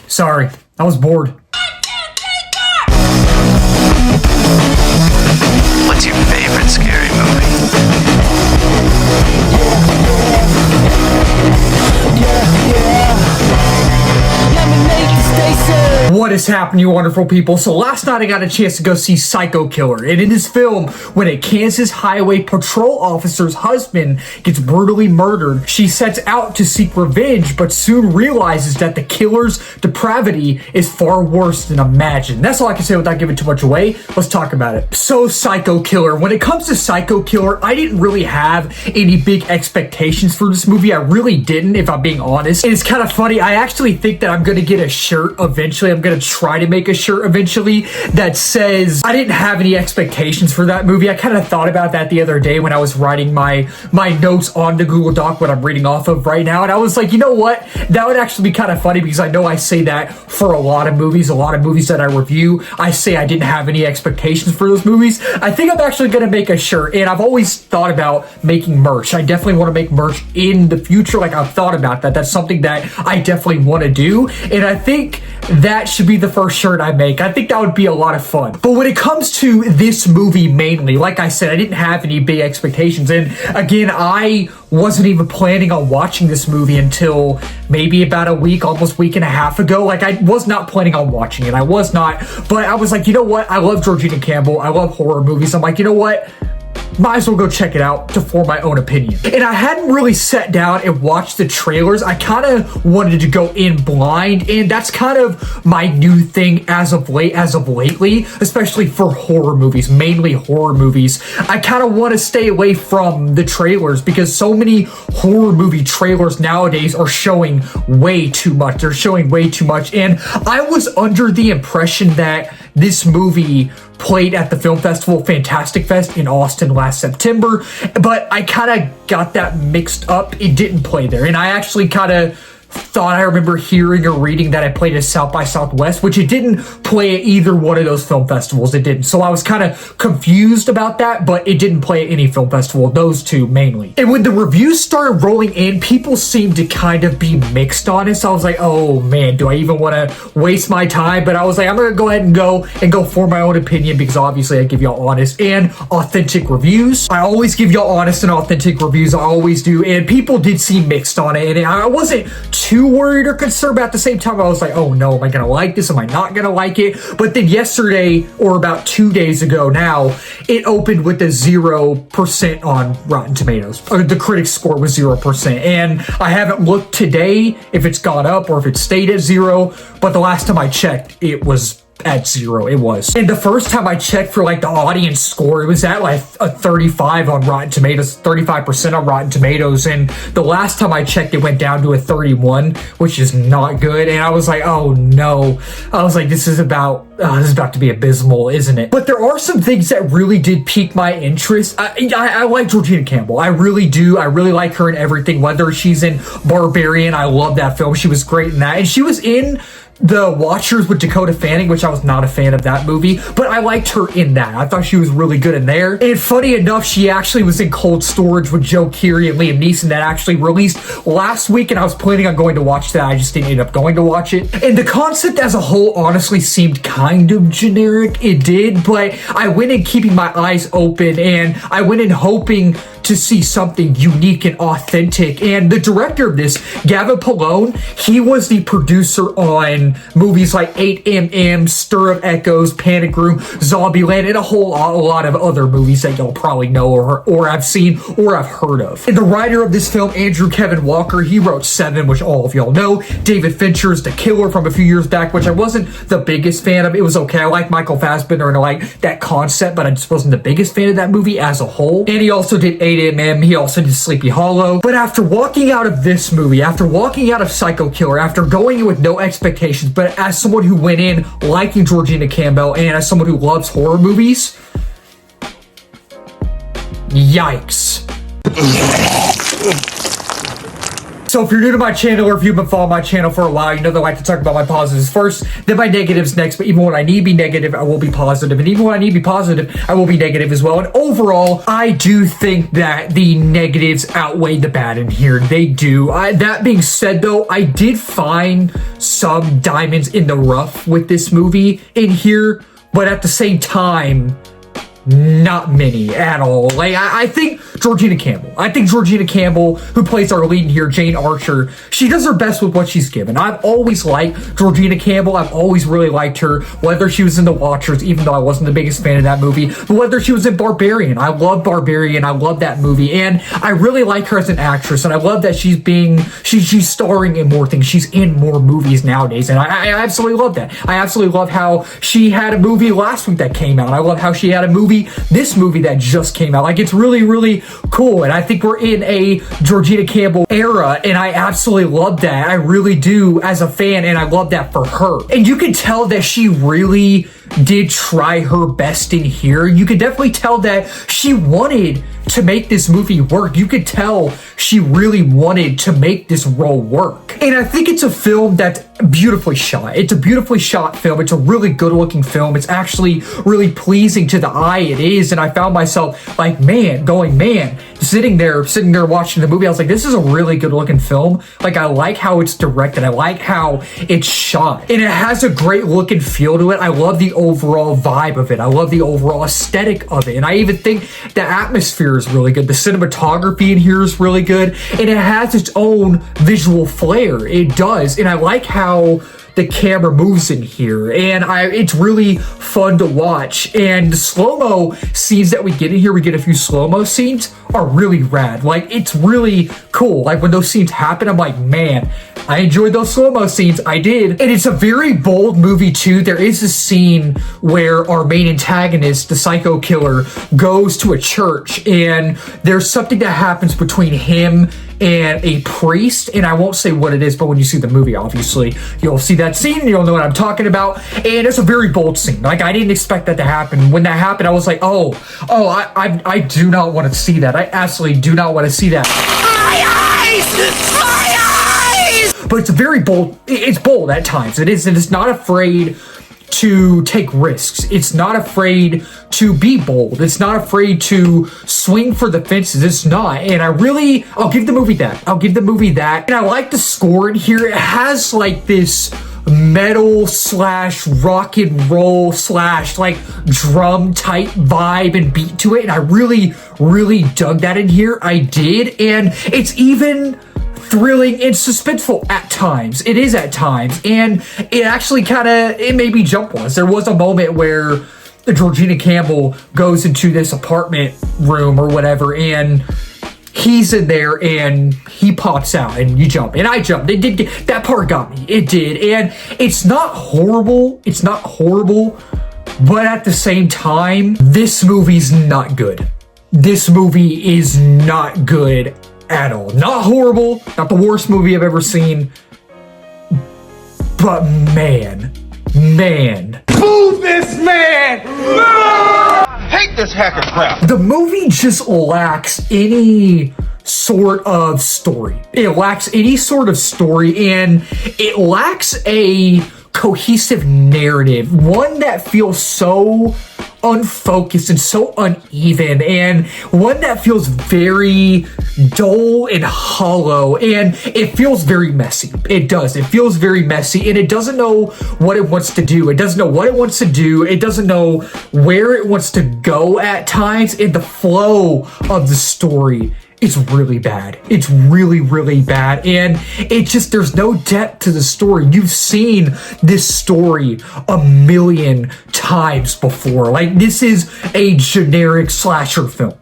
Sorry, I was bored. What's your favorite scary movie? What is happening, you wonderful people? So last night I got a chance to go see Psycho Killer, and in this film, when a Kansas Highway Patrol officer's husband gets brutally murdered, she sets out to seek revenge, but soon realizes that the killer's depravity is far worse than imagined. That's all I can say without giving too much away. Let's talk about it. So Psycho Killer. When it comes to Psycho Killer, I didn't really have any big expectations for this movie. I really didn't, if I'm being honest. And it's kind of funny. I actually think that I'm going to get a shirt eventually. I'm going to try to make a shirt eventually that says I didn't have any expectations for that movie. I kind of thought about that the other day when I was writing my notes on the Google Doc, what I'm reading off of right now. And I was like, you know what? That would actually be kind of funny because I know I say that for a lot of movies that I review. I say I didn't have any expectations for those movies. I think I'm actually going to make a shirt, and I've always thought about making merch. I definitely want to make merch in the future. Like, I've thought about that. That's something that I definitely want to do. And I think that should be the first shirt I make. I think that would be a lot of fun. But when it comes to this movie mainly, like I said, I didn't have any big expectations. And again, I wasn't even planning on watching this movie until maybe about a week, almost week and a half ago. Like, I was not planning on watching it. I was not. But I was like, you know what? I love Georgina Campbell. I love horror movies. I'm like, you know what? Might as well go check it out to form my own opinion. And I hadn't really sat down and watched the trailers. I kind of wanted to go in blind, and that's kind of my new thing as of lately, especially for horror movies, mainly horror movies. I kind of want to stay away from the trailers because so many horror movie trailers nowadays are showing way too much. They're showing way too much, and I was under the impression that this movie played at the film festival Fantastic Fest in Austin last September, but I kind of got that mixed up. It didn't play there, and I actually kind of thought I remember hearing or reading that it played at South by Southwest, which it didn't play at either one of those film festivals. It didn't. So I was kind of confused about that, but it didn't play at any film festival, those two mainly. And when the reviews started rolling in, people seemed to kind of be mixed on it. So I was like, oh man, do I even want to waste my time? But I was like, I'm going to go ahead and go form my own opinion because obviously I give y'all honest and authentic reviews. I always give y'all honest and authentic reviews. I always do. And people did seem mixed on it. And I wasn't too worried or concerned, but at the same time I was like, oh no, am I gonna like this? Am I not gonna like it? But then yesterday, or about 2 days ago now, it opened with a 0% on Rotten Tomatoes. The critics score was 0%, and I haven't looked today if it's gone up or if it stayed at 0, but the last time I checked it was at 0. It was. And the first time I checked for like the audience score, it was at like a 35 on Rotten Tomatoes, 35% on Rotten Tomatoes. And the last time I checked, it went down to a 31, which is not good. And I was like, oh no. I was like, this is about to be abysmal, isn't it? But there are some things that really did pique my interest. I like Georgina Campbell. I really do. I really like her in everything, whether she's in Barbarian. I love that film. She was great in that. And she was in The Watchers with Dakota Fanning, which I was not a fan of that movie, but I liked her in that. I thought she was really good in there. And funny enough, she actually was in Cold Storage with Joe Keery and Liam Neeson that actually released last week, and I was planning on going to watch that. I just didn't end up going to watch it. And the concept as a whole honestly seemed kind of generic. It did, but I went in keeping my eyes open, and I went in hoping to see something unique and authentic. And the director of this, Gavin Polone, he was the producer on movies like 8mm, Stir of Echoes, Panic Room, Zombieland, and a lot of other movies that y'all probably know or have seen or have heard of. And the writer of this film, Andrew Kevin Walker, he wrote Seven, which all of y'all know. David Fincher's The Killer from a few years back, which I wasn't the biggest fan of. It was okay. I like Michael Fassbender and I like that concept, but I just wasn't the biggest fan of that movie as a whole. And he also did 8mm. He also did Sleepy Hollow. But after walking out of this movie, after walking out of Psycho Killer, after going in with no expectations, but as someone who went in liking Georgina Campbell and as someone who loves horror movies, yikes. So So if you're new to my channel or if you've been following my channel for a while, you know that I like to talk about my positives first, then my negatives next. But even when I need to be negative, I will be positive. And even when I need to be positive, I will be negative as well. And overall, I do think that the negatives outweigh the bad in here. They do. That being said, though, I did find some diamonds in the rough with this movie in here. But at the same time, not many at all. Like, I think Georgina Campbell, who plays our lead in here, Jane Archer, she does her best with what she's given. I've always liked Georgina Campbell. I've always really liked her, whether she was in The Watchers, even though I wasn't the biggest fan of that movie, but whether she was in Barbarian. I love Barbarian. I love that movie, and I really like her as an actress, and I love that she's starring in more things. She's in more movies nowadays, and I absolutely love that. I absolutely love how she had a movie last week that came out. I love how she had a movie, this movie that just came out. Like, it's really, really cool. And I think we're in a Georgina Campbell era, and I absolutely love that. I really do as a fan, and I love that for her. And you can tell that she really did try her best in here. You could definitely tell that she wanted to make this movie work. You could tell she really wanted to make this role work. And I think it's a film that's beautifully shot. It's a beautifully shot film. It's a really good looking film. It's actually really pleasing to the eye. It is. And I found myself like, man, sitting there watching the movie. I was like, this is a really good looking film. Like, I like how it's directed. I like how it's shot. And it has a great look and feel to it. I love the overall vibe of it. I love the overall aesthetic of it. And I even think the atmosphere is really good. The cinematography in here is really good. And it has its own visual flair. It does. And I like how the camera moves in here, and it's really fun to watch. And the slow-mo scenes that we get in here, we get a few slow-mo scenes, are really rad. Like, it's really cool. Like, when those scenes happen, I'm like, man, I enjoyed those slow-mo scenes. I did. And it's a very bold movie too. There is a scene where our main antagonist, the psycho killer, goes to a church, and there's something that happens between him and a priest, and I won't say what it is, but when you see the movie, obviously, you'll see that scene, and you'll know what I'm talking about, and it's a very bold scene. Like, I didn't expect that to happen. When that happened, I was like, I do not want to see that. I absolutely do not want to see that. My eyes! But it's a very bold, it's bold at times. It is, and it's not afraid to take risks. It's not afraid to be bold. It's not afraid to swing for the fences. It's not. And I'll give the movie that. And I like the score in here. It has like this metal / rock and roll / like drum type vibe and beat to it. And I really, really dug that in here. I did. And it's even thrilling and suspenseful at times. It is at times, and it actually it made me jump once. There was a moment where Georgina Campbell goes into this apartment room or whatever, and he's in there and he pops out and you jump, and I jumped. It did that part got me. It did. And it's not horrible, but at the same time, this movie's not good. This movie is not good at all. Not horrible, not the worst movie I've ever seen, but man. Move this man! Hate this hacker crap. The movie just lacks any sort of story. It lacks any sort of story, and it lacks a cohesive narrative, one that feels so unfocused and so uneven, and one that feels very dull and hollow, and it feels very messy. It does. It feels very messy, and it doesn't know what it wants to do. It doesn't know what it wants to do. It doesn't know where it wants to go at times, and the flow of the story is really bad. It's really, really bad. And it just, there's no depth to the story. You've seen this story a million times before. Like, this is a generic slasher film.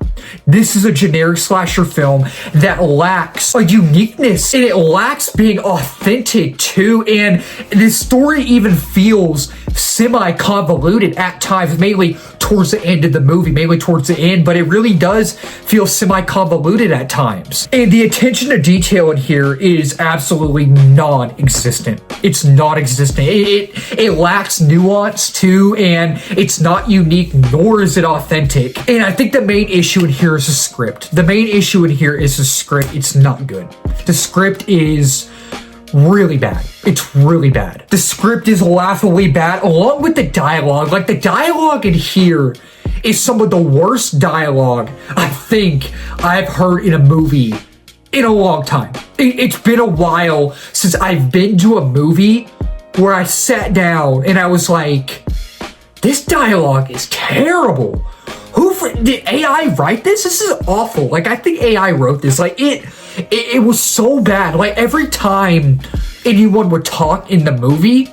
This is a generic slasher film that lacks a uniqueness, and it lacks being authentic too. And this story even feels semi-convoluted at times, mainly towards the end of the movie, but it really does feel semi-convoluted redundant at times. And the attention to detail in here is absolutely non-existent. It's non-existent. It lacks nuance too, and it's not unique, nor is it authentic. And I think the main issue in here is the script. The main issue in here is the script. It's not good. The script is really bad. It's really bad. The script is laughably bad, along with the dialogue. Like, the dialogue in here is some of the worst dialogue I think I've heard in a movie in a long time. It's been a while since I've been to a movie where I sat down and I was like, this dialogue is terrible. Did AI write this? This is awful. Like, I think AI wrote this. Like, it was so bad. Like, every time anyone would talk in the movie,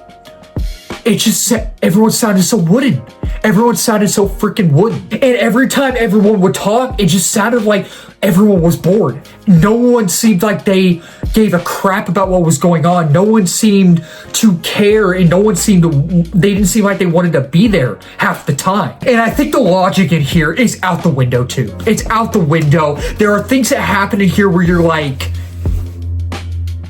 it just said, everyone sounded so wooden. Everyone sounded so freaking wooden. And every time everyone would talk, it just sounded like everyone was bored. No one seemed like they gave a crap about what was going on. No one seemed to care, and they didn't seem like they wanted to be there half the time. And I think the logic in here is out the window too. It's out the window. There are things that happen in here where you're like,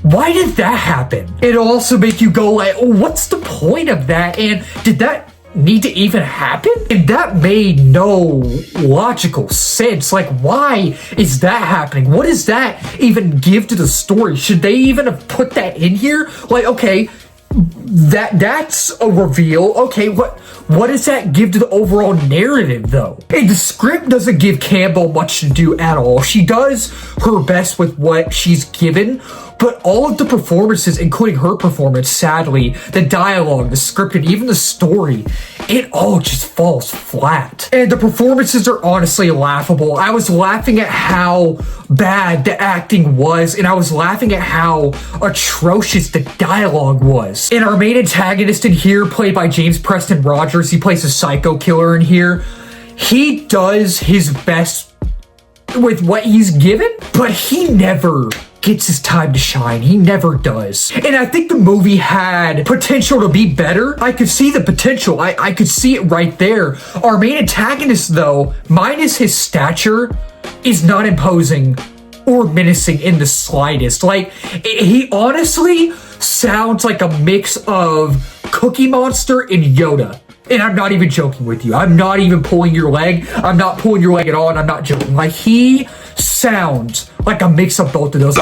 why did that happen? It'll also make you go like, oh, what's the point of that? And did that need to even happen? And that made no logical sense. Like, why is that happening? What does that even give to the story? Should they even have put that in here? Like, okay, that's a reveal. Okay, what does that give to the overall narrative though? And the script doesn't give Campbell much to do at all. She does her best with what she's given, but all of the performances, including her performance, sadly, the dialogue, the script, and even the story, it all just falls flat. And the performances are honestly laughable. I was laughing at how bad the acting was, and I was laughing at how atrocious the dialogue was. And our main antagonist in here, played by James Preston Rogers, he plays a psycho killer in here. He does his best with what he's given, but he never gets his time to shine. He never does. And I think the movie had potential to be better. I could see the potential. I could see it right there. Our main antagonist, though, minus his stature, is not imposing or menacing in the slightest. Like, he honestly sounds like a mix of Cookie Monster and Yoda. And I'm not even joking with you. I'm not even pulling your leg. I'm not pulling your leg at all, and I'm not joking. Like, he sounds like a mix of both of those.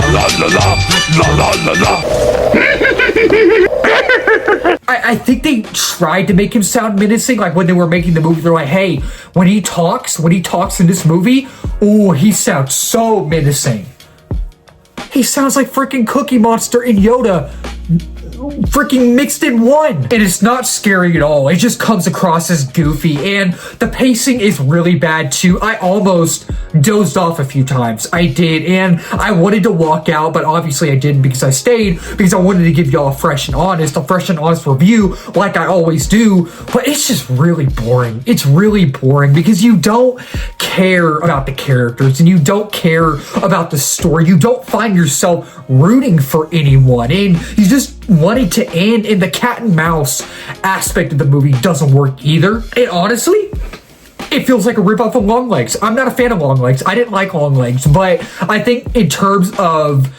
I think they tried to make him sound menacing. Like, when they were making the movie, they're like, hey, when he talks in this movie, oh, he sounds so menacing. He sounds like freaking Cookie Monster and Yoda freaking mixed in one. And it's not scary at all. It just comes across as goofy, and the pacing is really bad too. I almost dozed off a few times. I did, and I wanted to walk out, but obviously I didn't, because I stayed, because I wanted to give y'all a fresh and honest review like I always do. But it's just really boring. It's really boring because you don't care about the characters, and you don't care about the story. You don't find yourself rooting for anyone, and you just want it to end, and the cat and mouse aspect of the movie doesn't work either. And honestly, it feels like a ripoff of Longlegs. I'm not a fan of Longlegs. I didn't like Longlegs, but I think in terms of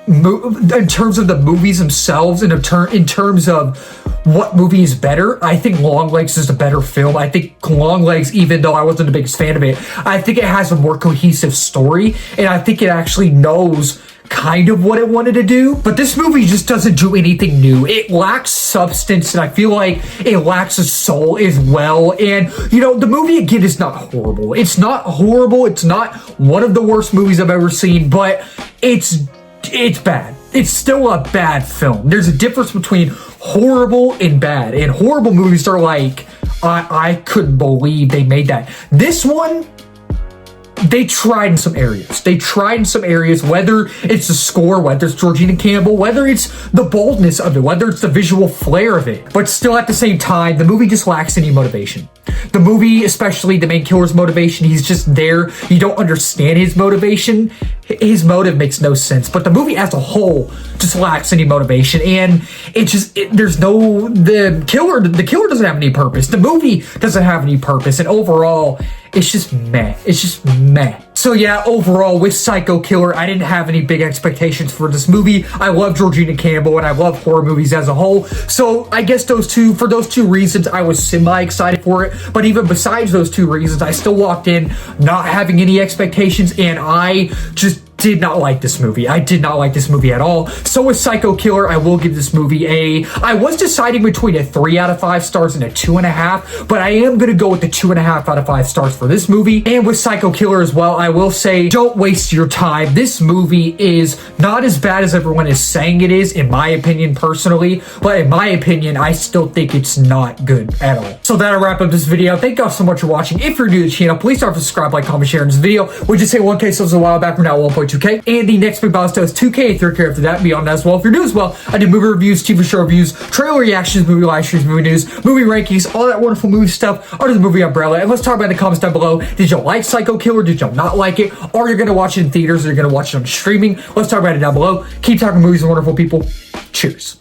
the movies themselves, and in terms of what movie is better, I think Longlegs is a better film. I think Longlegs, even though I wasn't the biggest fan of it, I think it has a more cohesive story, and I think it actually knows kind of what it wanted to do. But this movie just doesn't do anything new. It lacks substance, and I feel like it lacks a soul as well. And, you know, the movie, again, is not horrible. It's not horrible. It's not one of the worst movies I've ever seen, but it's bad. It's still a bad film. There's a difference between horrible and bad. And horrible movies are like, I couldn't believe they made that. This one, they tried in some areas. Whether it's the score, whether it's Georgina Campbell, whether it's the boldness of it, whether it's the visual flair of it. But still, at the same time, the movie just lacks any motivation. The movie, especially the main killer's motivation, he's just there. You don't understand his motivation. His motive makes no sense. But the movie as a whole just lacks any motivation. And the killer doesn't have any purpose. The movie doesn't have any purpose. And overall, it's just meh. It's just meh. So yeah, overall with Psycho Killer, I didn't have any big expectations for this movie. I love Georgina Campbell and I love horror movies as a whole. So I guess for those two reasons, I was semi-excited for it. But even besides those two reasons, I still walked in not having any expectations, and I just did not like this movie. I did not like this movie at all. So with Psycho Killer, I will give this movie I was deciding between a 3 out of 5 stars and a 2.5, but I am going to go with the 2.5 out of 5 stars for this movie. And with Psycho Killer as well, I will say, don't waste your time. This movie is not as bad as everyone is saying it is, in my opinion, personally, but in my opinion, I still think it's not good at all. So that'll wrap up this video. Thank y'all so much for watching. If you're new to the channel, please don't forget to subscribe, like, comment, share in this video. We just hit 1K subs a while back. We're now 1.2K. And the next big milestone is 2K, 3K after that, beyond that as well. If you're new as well, I do movie reviews, TV show reviews, trailer reactions, movie live streams, movie news, movie rankings, all that wonderful movie stuff under the movie umbrella. And let's talk about it in the comments down below. Did y'all like Psycho Killer? Did y'all not like it? Or you're going to watch it in theaters, or you're going to watch it on streaming? Let's talk about it down below. Keep talking movies and wonderful people. Cheers.